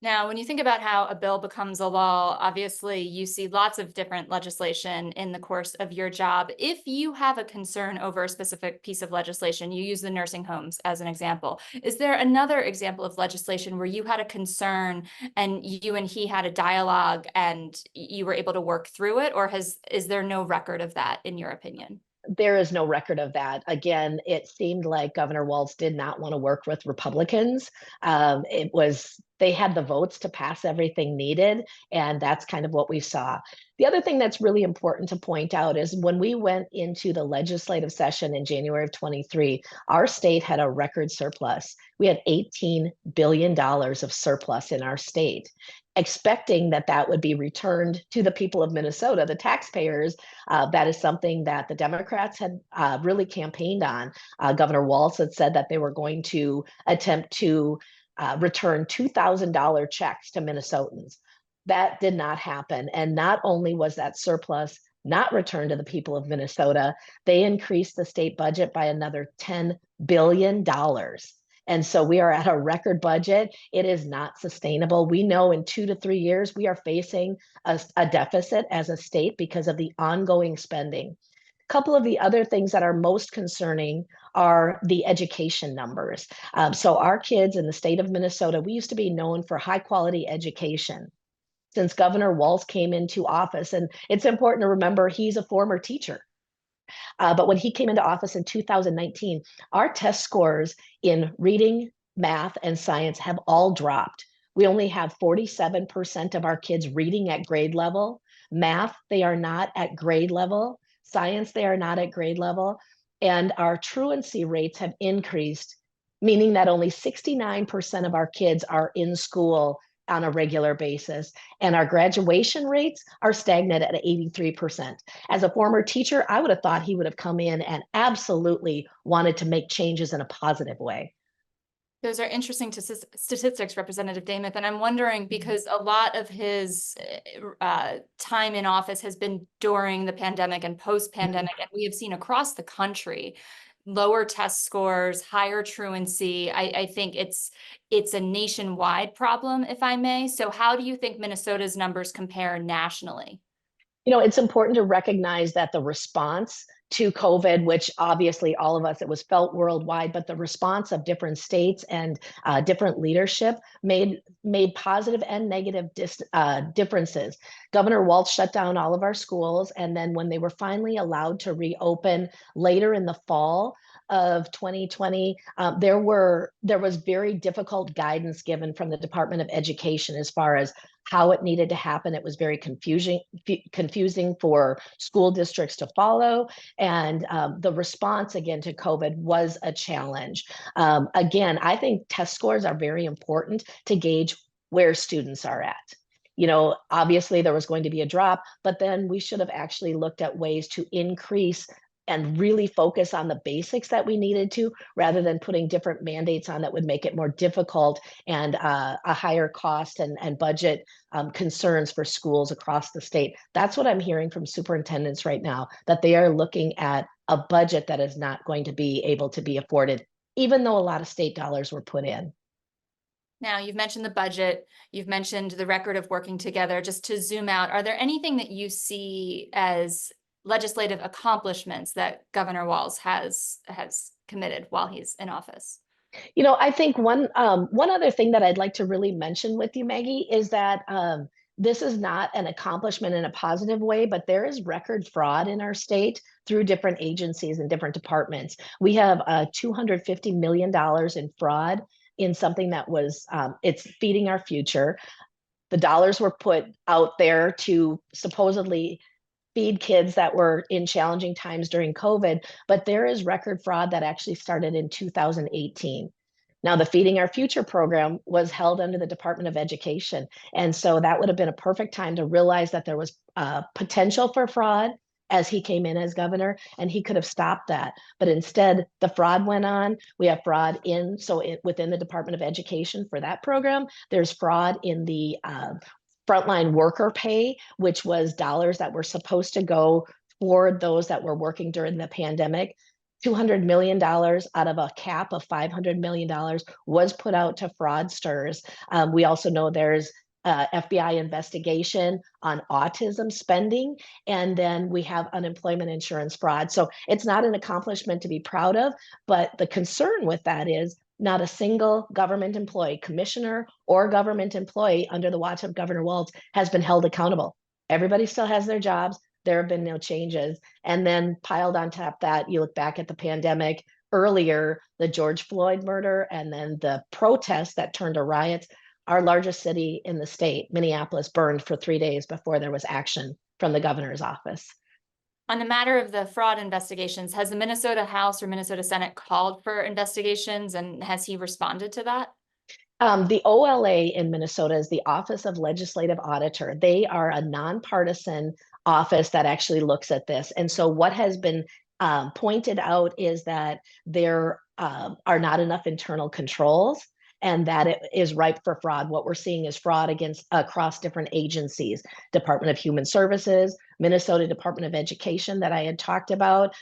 Now, when you think about how a bill becomes a law, obviously you see lots of different legislation in the course of your job. If you have a concern over a specific piece of legislation, you use the nursing homes as an example. Is there another example of legislation where you had a concern and you and he had a dialogue and you were able to work through it? Or is there no record of that in your opinion? There is no record of that. Again, it seemed like Governor Walz did not want to work with Republicans. They had the votes to pass everything needed, and that's kind of what we saw. The other thing that's really important to point out is when we went into the legislative session in January of 23, our state had a record surplus. We had $18 billion of surplus in our state, expecting that that would be returned to the people of Minnesota, the taxpayers. That is something that the Democrats had really campaigned on. Governor Walz had said that they were going to attempt to return $2,000 checks to Minnesotans. That did not happen. And not only was that surplus not returned to the people of Minnesota, they increased the state budget by another $10 billion. And so we are at a record budget. It is not sustainable. We know in 2 to 3 years, we are facing a deficit as a state because of the ongoing spending. A couple of the other things that are most concerning are the education numbers. So our kids in the state of Minnesota, we used to be known for high quality education since Governor Walz came into office. And it's important to remember he's a former teacher. But when he came into office in 2019, our test scores in reading, math, and science have all dropped. We only have 47% of our kids reading at grade level. Math, they are not at grade level. Science, they are not at grade level. And our truancy rates have increased, meaning that only 69% of our kids are in school on a regular basis. And our graduation rates are stagnant at 83%. As a former teacher, I would have thought he would have come in and absolutely wanted to make changes in a positive way. Those are interesting statistics, Representative Demuth. And I'm wondering, because a lot of his time in office has been during the pandemic and post-pandemic, and we have seen across the country lower test scores, higher truancy. I think it's a nationwide problem, if I may. So how do you think Minnesota's numbers compare nationally? You know, it's important to recognize that the response to COVID, which obviously all of us, it was felt worldwide, but the response of different states and different leadership made positive and negative differences. Governor Walz shut down all of our schools, and then when they were finally allowed to reopen later in the fall of 2020, there was very difficult guidance given from the Department of Education as far as how it needed to happen. It was very confusing for school districts to follow. And the response again to COVID was a challenge. Again, I think test scores are very important to gauge where students are at. You know, obviously there was going to be a drop, but then we should have actually looked at ways to increase and really focus on the basics that we needed to, rather than putting different mandates on that would make it more difficult and a higher cost and budget concerns for schools across the state. That's what I'm hearing from superintendents right now, that they are looking at a budget that is not going to be able to be afforded, even though a lot of state dollars were put in. Now, you've mentioned the budget, you've mentioned the record of working together. Just to zoom out, are there anything that you see as legislative accomplishments that Governor Walz has committed while he's in office? You know, I think one other thing that I'd like to really mention with you, Maggie, is that this is not an accomplishment in a positive way, but there is record fraud in our state through different agencies and different departments. We have $250 million in fraud in something that was it's feeding our future. The dollars were put out there to supposedly feed kids that were in challenging times during COVID, but there is record fraud that actually started in 2018. Now, the Feeding Our Future program was held under the Department of Education. And so that would have been a perfect time to realize that there was potential for fraud as he came in as governor, and he could have stopped that. But instead, the fraud went on. We have fraud within the Department of Education for that program. There's fraud in the frontline worker pay, which was dollars that were supposed to go for those that were working during the pandemic. $200 million out of a cap of $500 million was put out to fraudsters. We also know there's FBI investigation on autism spending, and then we have unemployment insurance fraud. So it's not an accomplishment to be proud of, but the concern with that is not a single government employee, commissioner or government employee under the watch of Governor Walz has been held accountable. Everybody still has their jobs. There have been no changes. And then piled on top of that, you look back at the pandemic, earlier, the George Floyd murder, and then the protests that turned to riots. Our largest city in the state, Minneapolis, burned for 3 days before there was action from the governor's office. On the matter of the fraud investigations, has the Minnesota House or Minnesota Senate called for investigations, and has he responded to that? The OLA in Minnesota is the Office of Legislative Auditor. They are a nonpartisan office that actually looks at this. And so what has been pointed out is that there are not enough internal controls, and that it is ripe for fraud. What we're seeing is fraud across different agencies, Department of Human Services, Minnesota Department of Education that I had talked about,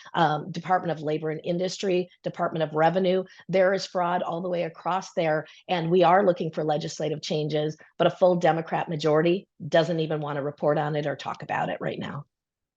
Department of Labor and Industry, Department of Revenue. There is fraud all the way across there, and we are looking for legislative changes, but a full Democrat majority doesn't even want to report on it or talk about it right now.